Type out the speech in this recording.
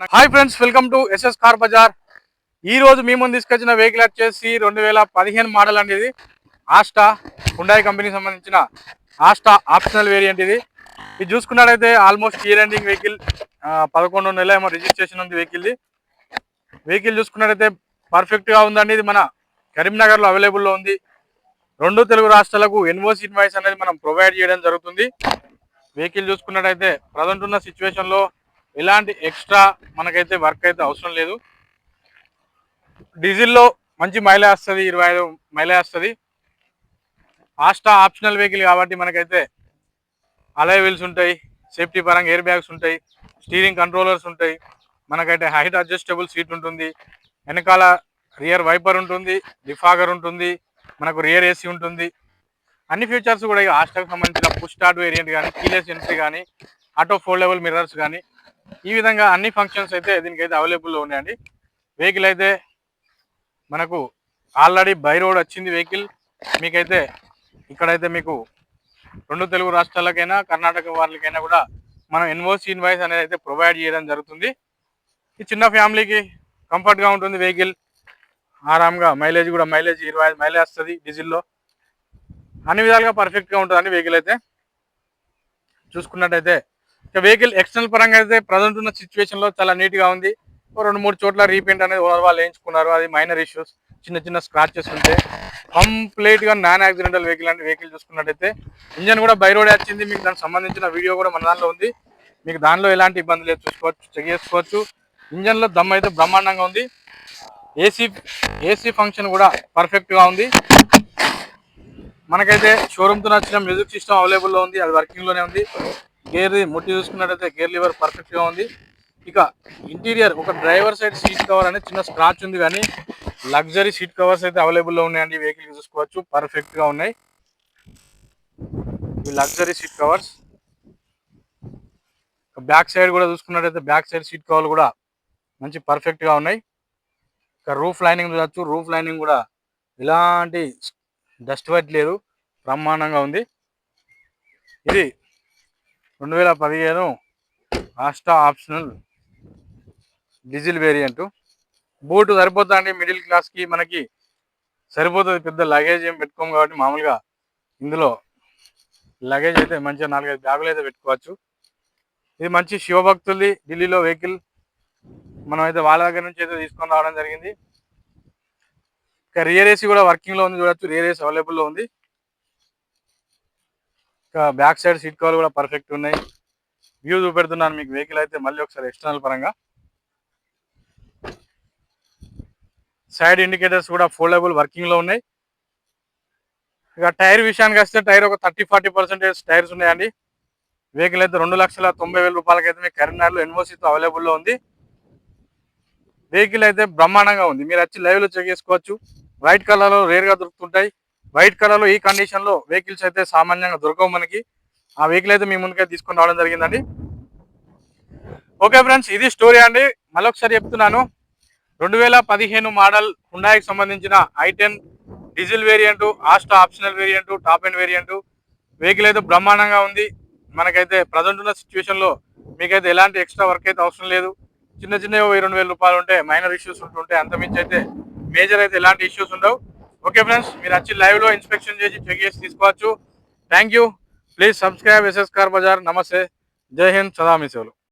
Hi friends, welcome to SS car bazaar. ఈ రోజు మీ ముందు తీసుకొచ్చిన వెహికల్ వచ్చేసి 2015 మోడల్ అండి. ఇది ఆస్టా హుండాయ్ కంపెనీకి సంబంధించిన ఆస్టా ఆప్షనల్ వేరియంట్. ఇది చూసుకున్నట్లయితే ఆల్మోస్ట్ ఇయర్ ఎండింగ్ వెహికల్. 11 నెలల ఏమో రిజిస్ట్రేషన్ ఉంది వెహికల్ చూసుకున్నట్లయితే పర్ఫెక్ట్ గా ఉందండి. ఇది మన కరీంనగర్ లో అవైలబుల్లో ఉంది. 2 తెలుగు రాష్ట్రాలకు ఎన్ఓసి ఇన్వాయిస్ అనేది మనం ప్రొవైడ్ చేయడం జరుగుతుంది. వెహికల్ చూసుకున్నట్టయితే ప్రజెంట్ ఉన్న సిచ్యువేషన్ లో ఎలాంటి ఎక్స్ట్రా మనకైతే వర్క్ అయితే అవసరం లేదు. డీజిల్లో మంచి మైలేజ్ వస్తుంది, 25 మైలేజ్ వస్తుంది. ఆస్టా ఆప్షనల్ వెహికల్ కాబట్టి మనకైతే అలాయ్ వీల్స్ ఉంటాయి, సేఫ్టీ పరంగా ఎయిర్ బ్యాగ్స్ ఉంటాయి, స్టీరింగ్ కంట్రోలర్స్ ఉంటాయి, మనకైతే హైట్ అడ్జస్టబుల్ సీట్ ఉంటుంది, వెనకాల రియర్ వైపర్ ఉంటుంది, డిఫాగర్ ఉంటుంది, మనకు రియర్ ఏసీ ఉంటుంది. అన్ని ఫీచర్స్ కూడా ఆస్టాకు సంబంధించిన పుష్ స్టార్ట్ వేరియంట్ కానీ, కీలెస్ ఎంట్రీ కానీ, ఆటో ఫోల్డబుల్ మిర్రర్స్ కానీ, ఈ విధంగా అన్ని ఫంక్షన్స్ అయితే దీనికైతే అవైలబుల్లో ఉన్నాయండి. వెహికల్ అయితే మనకు ఆల్రెడీ బై రోడ్ వచ్చింది. వెహికల్ మీకైతే ఇక్కడైతే మీకు 2 తెలుగు రాష్ట్రాలకైనా కర్ణాటక వాళ్ళకైనా కూడా మనం ఎన్ఓసి ఇన్వాయిస్ అనేది అయితే ప్రొవైడ్ చేయడం జరుగుతుంది. ఈ చిన్న ఫ్యామిలీకి కంఫర్ట్గా ఉంటుంది వెహికల్. ఆరామ్గా మైలేజ్ 25 మైలేజ్ వస్తుంది. డీజిల్లో అన్ని విధాలుగా పర్ఫెక్ట్గా ఉంటుందండి వెహికల్ అయితే. చూసుకున్నట్టయితే ఇక వెహికల్ ఎక్స్టర్నల్ పరంగా అయితే ప్రజెంట్ ఉన్న సిచ్యువేషన్లో చాలా నీట్గా ఉంది. 2-3 చోట్ల రీపెయింట్ అనేది ఓనర్ వాళ్ళు వేయించుకున్నారు. అది మైనర్ ఇష్యూస్, చిన్న స్క్రాచెస్ ఉంటే. కంప్లీట్గా నాన్ యాక్సిడెంటల్ వెహికల్ అంటే వెహికల్ చూసుకున్నట్టయితే ఇంజన్ కూడా బై రోడ్ వచ్చింది. మీకు దానికి సంబంధించిన వీడియో కూడా మన దానిలో ఉంది. మీకు దానిలో ఎలాంటి ఇబ్బంది లేదు, చూసుకోవచ్చు, చెక్ చేసుకోవచ్చు. ఇంజన్లో దమ్ అయితే బ్రహ్మాండంగా ఉంది. ఏసీ ఫంక్షన్ కూడా పర్ఫెక్ట్గా ఉంది. మనకైతే షోరూమ్తో నచ్చిన మ్యూజిక్ సిస్టమ్ అవైలబుల్లో ఉంది, అది వర్కింగ్లోనే ఉంది. గేర్ ముట్టి చూసుకున్నట్టయితే గేర్ లివర్ పర్ఫెక్ట్గా ఉంది. ఇక ఇంటీరియర్ ఒక డ్రైవర్ సైడ్ సీట్ కవర్ అనేది చిన్న స్క్రాచ్ ఉంది, కానీ లగ్జరీ సీట్ కవర్స్ అయితే అవైలబుల్లో ఉన్నాయండి. వెహికల్ చూసుకోవచ్చు, పర్ఫెక్ట్గా ఉన్నాయి ఈ luxury seat covers. Back side కూడా చూసుకున్నట్టయితే బ్యాక్ సైడ్ సీట్ కవర్లు కూడా మంచి పర్ఫెక్ట్గా ఉన్నాయి. ఇక రూఫ్ లైనింగ్ చూడవచ్చు, రూఫ్ లైనింగ్ కూడా ఎలాంటి డస్ట్ వైట్ లేదు, బ్రహ్మాండంగా ఉంది. ఇది 2015 Asta optional diesel variant. Boot సరిపోతుందండి, మిడిల్ క్లాస్కి మనకి సరిపోతుంది. పెద్ద లగేజ్ ఏం పెట్టుకోము కాబట్టి మామూలుగా ఇందులో లగేజ్ అయితే మంచిగా 4-5 బ్యాగులు అయితే పెట్టుకోవచ్చు. ఇది మంచి శివభక్తుల్ది ఢిల్లీలో వెహికల్. మనం అయితే వాళ్ళ దగ్గర నుంచి అయితే తీసుకొని రావడం జరిగింది. ఇక రియర్ ఏసీ కూడా వర్కింగ్లో ఉంది, చూడొచ్చు. రియర్ ఏసీ అవైలబుల్లో ఉంది. ఇక బ్యాక్ సైడ్ సీట్ కవర్లు కూడా పర్ఫెక్ట్ ఉన్నాయి. వ్యూ చూపెడుతున్నాను మీకు వెహికల్ అయితే మళ్ళీ ఒకసారి ఎక్స్టర్నల్ పరంగా. సైడ్ ఇండికేటర్స్ కూడా ఫోల్డబుల్ వర్కింగ్లో ఉన్నాయి. ఇక టైర్ విషయానికి వస్తే టైర్ ఒక 30-40% టైర్స్ ఉన్నాయండి. వెహికల్ అయితే 2,90,000 రూపాయలకైతే మీకు కరీంనగర్లో ఎన్ఓసితో అవైలబుల్లో ఉంది. వెహికల్ అయితే బ్రహ్మాండంగా ఉంది, మీరు వచ్చి లైవ్లో చెక్ చేసుకోవచ్చు. వైట్ కలర్లో రేర్గా దొరుకుతుంటాయి. వైట్ కలర్లో ఈ కండిషన్లో వెహికల్స్ అయితే సామాన్యంగా దొరకవు మనకి. ఆ వెహికల్ అయితే మీ ముందుకైతే తీసుకొని రావడం జరిగిందండి. ఓకే ఫ్రెండ్స్, ఇది స్టోరీ అండి. మళ్ళొకసారి చెప్తున్నాను, 2015 మోడల్ హుండాయికి సంబంధించిన i10 diesel variant, Asta optional variant, top end variant. Vehicle అయితే బ్రహ్మాండంగా ఉంది. మనకైతే ప్రజెంట్ ఉన్న సిచ్యువేషన్లో మీకైతే ఎలాంటి ఎక్స్ట్రా వర్క్ అయితే అవసరం లేదు. చిన్న 1,000-2,000 రూపాయలు ఉంటే మైనర్ ఇష్యూస్ ఉంటుంటే, అంతమించి అయితే మేజర్ అయితే ఎలాంటి ఇష్యూస్ ఉండవు. ఓకే ఫ్రెండ్స్, మీరు వచ్చి లైవ్లో ఇన్స్పెక్షన్ చేసి చెక్ చేసి తీసుకోవచ్చు. Thank you. Please subscribe SS car bazaar. నమస్తే, జై హింద్, సదా మీ సేవలు.